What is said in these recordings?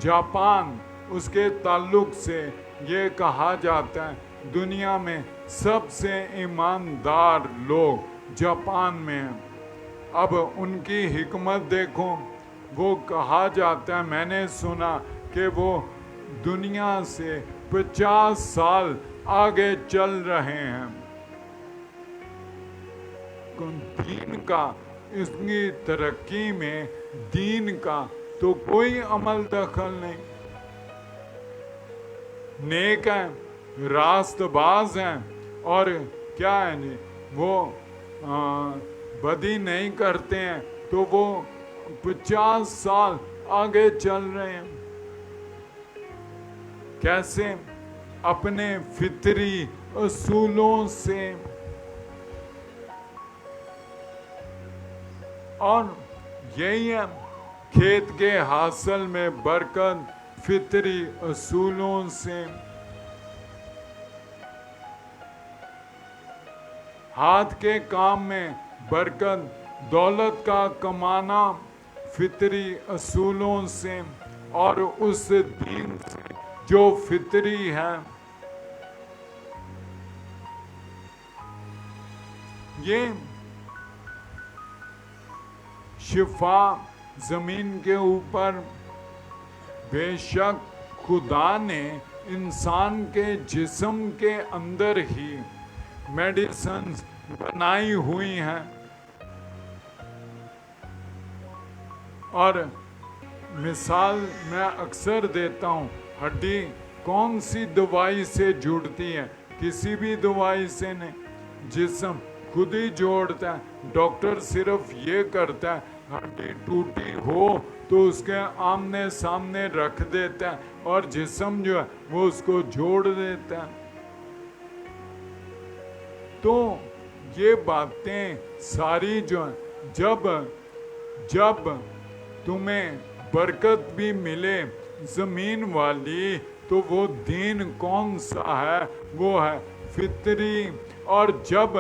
Japan, उसके ताल्लुक से ये कहा जाता है दुनिया में सबसे ईमानदार लोग जापान में हैं। अब उनकी हिकमत देखो, वो कहा जाता है, मैंने सुना कि वो दुनिया से 50 साल आगे चल रहे हैं। दीन का, इसकी तरक्की में दीन का तो कोई अमल दखल नहीं। नेक हैं, रास्तबाज हैं, और क्या है नहीं, वो बदी नहीं करते हैं, तो वो 50 साल आगे चल रहे हैं। कैसे? अपने फितरी असूलों से। और यही है खेत के हासिल में बरकत, फितरी असूलों से। हाथ के काम में बरकत, दौलत का कमाना फितरी असूलों से, और उस दीन से जो फितरी है। ये शिफा जमीन के ऊपर, बेशक खुदा ने इंसान के जिस्म के अंदर ही मेडिसिन बनाई हुई हैं। और मिसाल मैं अक्सर देता हूँ, हड्डी कौन सी दवाई से जुड़ती है? किसी भी दवाई से नहीं, जिस्म खुद ही जोड़ता है। डॉक्टर सिर्फ ये करता है, हड्डी टूटी हो तो उसके आमने सामने रख देता है, और जिस्म जो है वो उसको जोड़ देता है। तो ये बातें सारी जो है, जब तुम्हें बरकत भी मिले जमीन वाली, तो वो दीन कौन सा है? वो है फितरी। और जब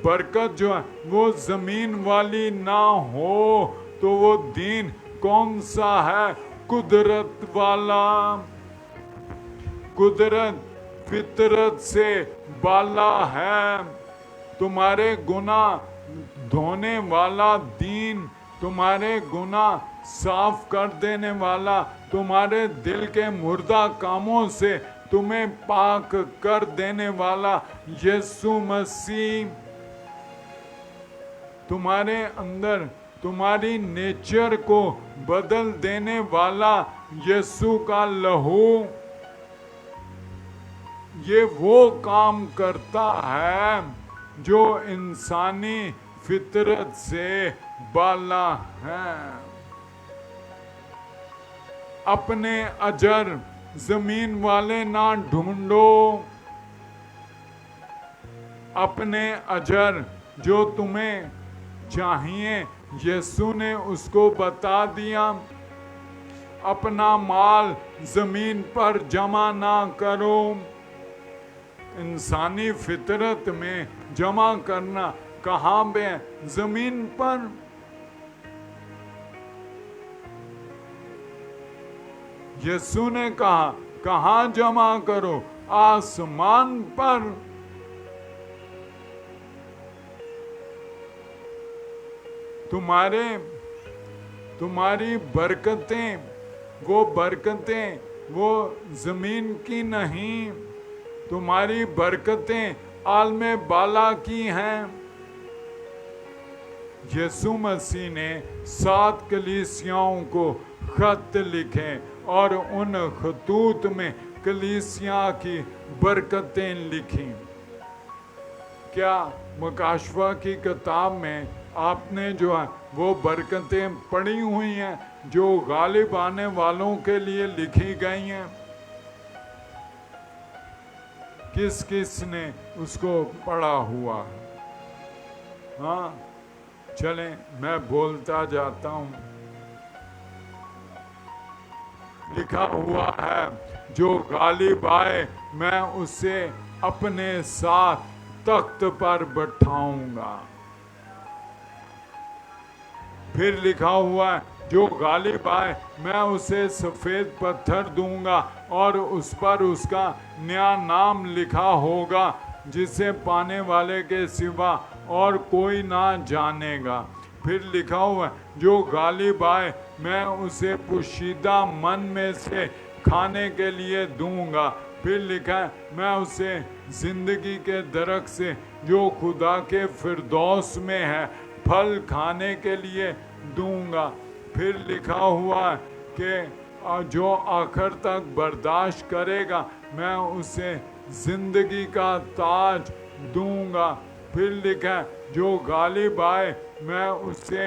बरकत जो है वो जमीन वाली ना हो, तो वो दीन कौन सा है? कुदरत वाला। कुदरत फितरत से बाला है। तुम्हारे गुनाह धोने वाला दीन, तुम्हारे गुनाह साफ कर देने वाला, तुम्हारे दिल के मुर्दा कामों से तुम्हें पाक कर देने वाला यीशु मसीह, तुम्हारे अंदर तुम्हारी नेचर को बदल देने वाला यीशु का लहू, ये वो काम करता है जो इंसानी फितरत से बाला है। अपने अजर जमीन वाले ना ढूंढो, अपने अजर जो तुम्हें चाहिए यीशु ने उसको बता दिया। अपना माल जमीन पर जमा ना करो। इंसानी फितरत में जमा करना कहाँ पे? जमीन पर। यीशु ने कहा कहाँ जमा करो? आसमान पर। तुम्हारी बरकतें, वो जमीन की नहीं, तुम्हारी बरकतें आलमे बाला की हैं। यीशु मसीह ने 7 कलीसियाओं को खत लिखे, और उन खतूत में कलीसिया की बरकतें लिखी। क्या मुकाशवा की किताब में आपने जो है वो बरकतें पढ़ी हुई हैं जो गालिब आने वालों के लिए लिखी गई हैं? किस किस ने उसको पढ़ा हुआ? हाँ, चलें मैं बोलता जाता हूँ। लिखा हुआ है, जो गालिब आए मैं उसे अपने साथ तख्त पर बैठाऊंगा। फिर लिखा हुआ है, जो गालिब आए मैं उसे सफ़ेद पत्थर दूंगा और उस पर उसका नया नाम लिखा होगा जिसे पाने वाले के सिवा और कोई ना जानेगा। फिर लिखा हुआ है, जो गालिब आए मैं उसे पोशीदा मन में से खाने के लिए दूंगा। फिर लिखा है, मैं उसे जिंदगी के दरख्त से जो खुदा के फिरदौस में है फल खाने के लिए दूंगा। फिर लिखा हुआ है कि जो आखिर तक बर्दाश्त करेगा मैं उसे जिंदगी का ताज दूंगा। फिर लिखा है, जो गालिब आए मैं उसे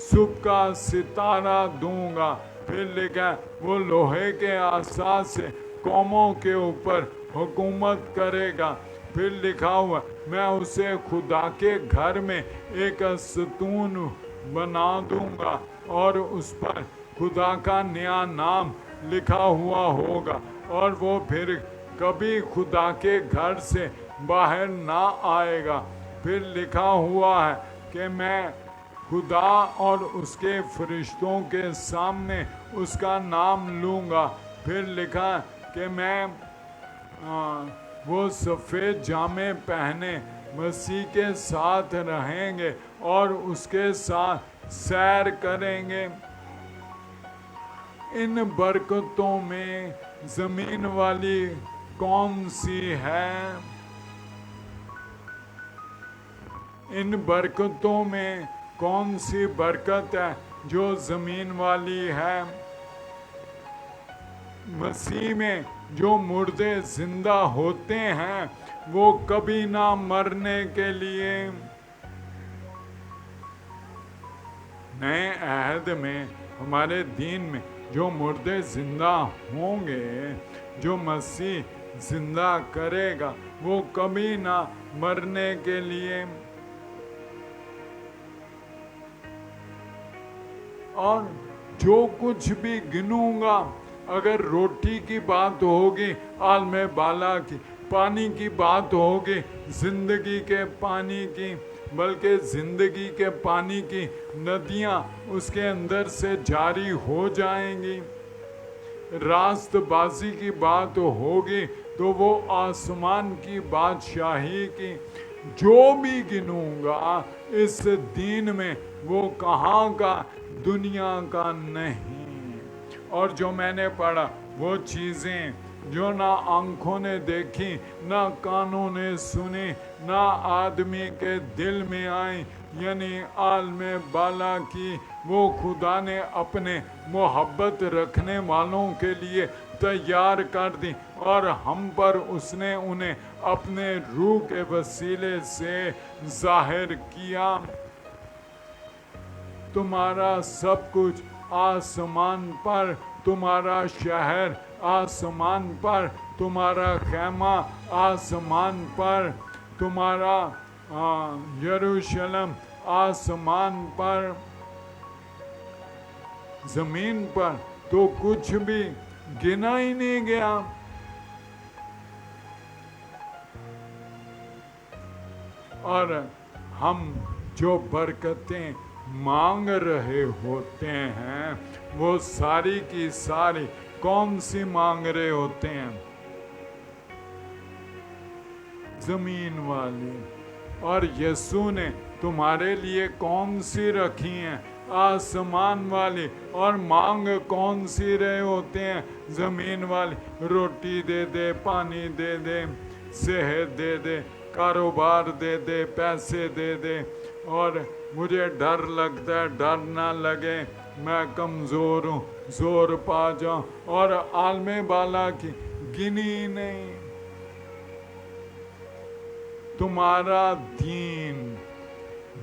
सुबह का सितारा दूंगा। फिर लिखा है, वो लोहे के आसा से कौमों के ऊपर हुकूमत करेगा। फिर लिखा हुआ, मैं उसे खुदा के घर में एक सतून बना दूंगा और उस पर खुदा का नया नाम लिखा हुआ होगा और वो फिर कभी खुदा के घर से बाहर ना आएगा। फिर लिखा हुआ है कि मैं खुदा और उसके फरिश्तों के सामने उसका नाम लूँगा। फिर लिखा है कि मैं वो सफ़ेद जामे पहने मसीह के साथ रहेंगे और उसके साथ सैर करेंगे। इन बरकतों में ज़मीन वाली कौन सी है? इन बरकतों में कौन सी बरकत है जो ज़मीन वाली है? मसीह में जो मुर्दे जिंदा होते हैं वो कभी ना मरने के लिए। नए अहद में हमारे दीन में जो मुर्दे जिंदा होंगे, जो मसीह जिंदा करेगा वो कभी ना मरने के लिए। और जो कुछ भी गिनूंगा, अगर रोटी की बात होगी आलमे बाला की, पानी की बात होगी जिंदगी के पानी की, बल्कि जिंदगी के पानी की नदियां उसके अंदर से जारी हो जाएंगी। रास्तबाजी की बात होगी तो वो आसमान की बादशाही की। जो भी गिनूंगा इस दीन में वो कहाँ का, दुनिया का नहीं। और जो मैंने पढ़ा वो चीज़ें जो ना आंखों ने देखी, ना कानों ने सुनी, ना आदमी के दिल में आई, यानी आलमे बाला की वो खुदा ने अपने मोहब्बत रखने वालों के लिए तैयार कर दी और हम पर उसने उन्हें अपने रूह के वसीले से जाहिर किया। तुम्हारा सब कुछ आसमान पर, तुम्हारा शहर आसमान पर, तुम्हारा खैमा आसमान पर, तुम्हारा यरूशलेम आसमान पर। जमीन पर तो कुछ भी गिना ही नहीं गया। और हम जो बरकतें मांग रहे होते हैं वो सारी की सारी कौन सी मांग रहे होते हैं? जमीन वाली। और यीशु ने तुम्हारे लिए कौन सी रखी हैं? आसमान वाली। और मांग कौन सी रहे होते हैं? जमीन वाली। रोटी दे दे, पानी दे दे, सेहत दे दे, कारोबार दे दे, पैसे दे दे। और मुझे डर लगता है, डर ना लगे, मैं कमज़ोर हूँ, जोर पा जाऊँ। और आलमे बाला की गिनी नहीं। तुम्हारा दीन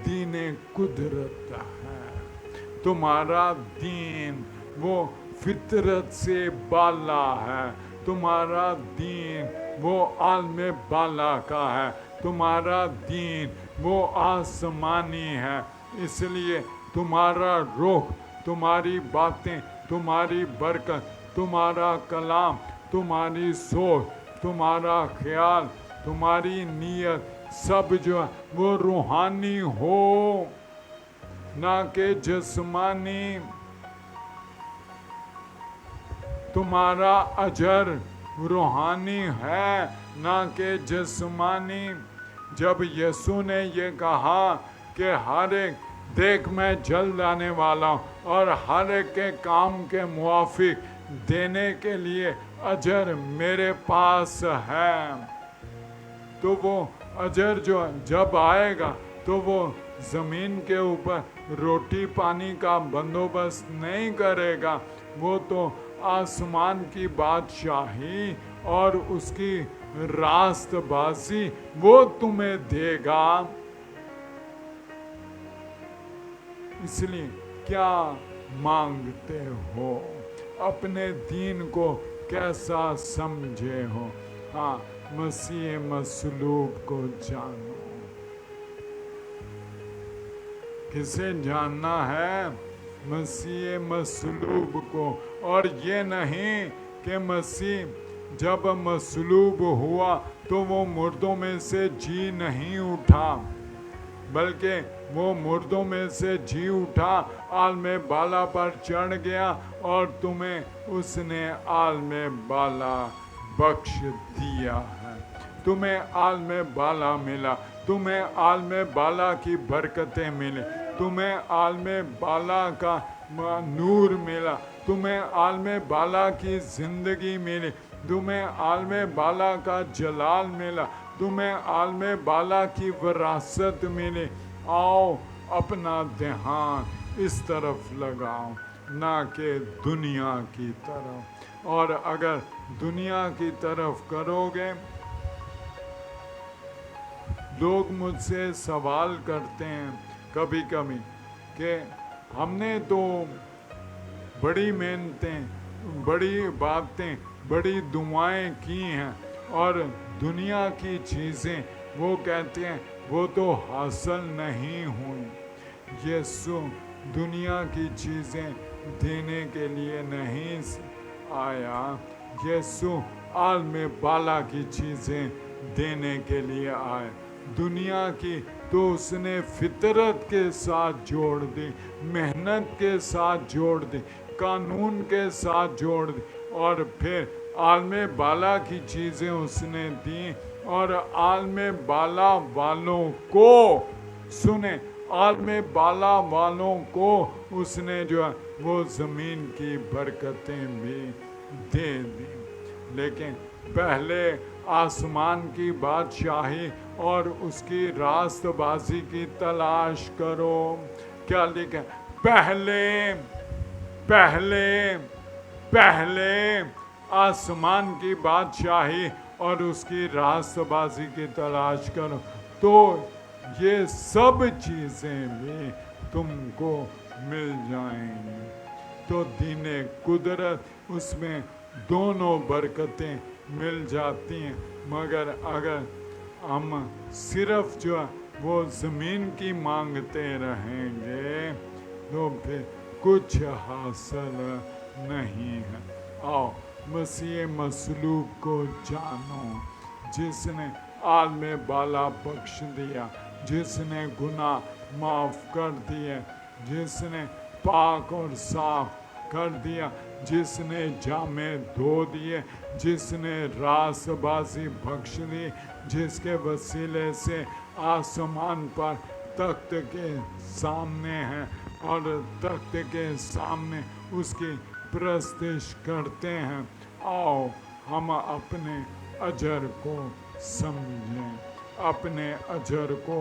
दीने कुदरत है। तुम्हारा दीन वो फितरत से बाला है। तुम्हारा दीन वो आलमे बाला का है। तुम्हारा दीन वो आसमानी है। इसलिए तुम्हारा रुख, तुम्हारी बातें, तुम्हारी बरकत, तुम्हारा कलाम, तुम्हारी सोच, तुम्हारा ख्याल, तुम्हारी नीयत सब जो है वो रूहानी हो, ना कि जिस्मानी। तुम्हारा अजर रूहानी है ना कि जिस्मानी। जब यीशु ने ये कहा कि हर एक देख मैं जल्द आने वाला हूँ और हर एक के काम के मुआफिक देने के लिए अजर मेरे पास है, तो वो अजर जो जब आएगा तो वो ज़मीन के ऊपर रोटी पानी का बंदोबस्त नहीं करेगा, वो तो आसमान की बादशाही और उसकी रास्तबाजी वो तुम्हें देगा। इसलिए क्या मांगते हो, अपने दीन को कैसा समझे हो? हाँ, मसीह मसलूब को जानो। किसे जानना है? मसीह मसलूब को। और ये नहीं कि मसीह जब मसलूब हुआ तो वो मुर्दों में से जी नहीं उठा, बल्कि वो मुर्दों में से जी उठा, आलमे बाला पर चढ़ गया और तुम्हें उसने आलमे बाला बख्श दिया है। तुम्हें आलमे बाला मिला, तुम्हें आलमे बाला की बरकतें मिले, तुम्हें आलमे बाला का नूर मिला, तुम्हें आलमे बाला की जिंदगी मिली, तुम्हें आलमे बाला का जलाल मिला, तुम्हें आलमे बाला की विरासत मिली। आओ अपना ध्यान इस तरफ लगाओ, ना कि दुनिया की तरफ। और अगर दुनिया की तरफ करोगे, लोग मुझसे सवाल करते हैं कभी कभी कि हमने तो बड़ी मेहनतें, बड़ी बातें, बड़ी दुआएं की हैं और दुनिया की चीज़ें वो कहते हैं वो तो हासिल नहीं हुई। यीशु दुनिया की चीज़ें देने के लिए नहीं आया, यीशु आलमे बाला की चीज़ें देने के लिए आए। दुनिया की तो उसने फितरत के साथ जोड़ दी, मेहनत के साथ जोड़ दी, कानून के साथ जोड़ दी, और फिर आलमे बाला की चीज़ें उसने दी। और आलमे बाला वालों को सुने, आलमे बाला वालों को उसने जो है वो ज़मीन की बरकतें भी दे दी। लेकिन पहले आसमान की बादशाही और उसकी रास्तबाजी की तलाश करो। क्या लिखा? पहले पहले पहले आसमान की बादशाही और उसकी रास्तबाजी की तलाश करो, तो ये सब चीज़ें भी तुमको मिल जाएंगी। तो दीने कुदरत उसमें दोनों बरकतें मिल जाती हैं। मगर अगर हम सिर्फ जो है वो ज़मीन की मांगते रहेंगे तो फिर कुछ हासिल नहीं है। आओ मसीह मसलूब को जानो, जिसने आलमे बाला बख्श दिया, जिसने गुनाह माफ़ कर दिए, जिसने पाक और साफ कर दिया, जिसने जामे धो दिए, जिसने रासबाजी बख्श दी, जिसके वसीले से आसमान पर तख्त के सामने है और तख्त के सामने उसकी प्रस्तिश करते हैं। आओ हम अपने अजर को समझें, अपने अजर को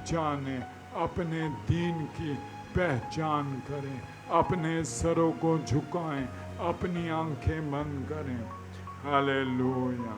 जानें, अपने दीन की पहचान करें, अपने सरों को झुकाएं, अपनी आंखें बंद करें। हालेलुया।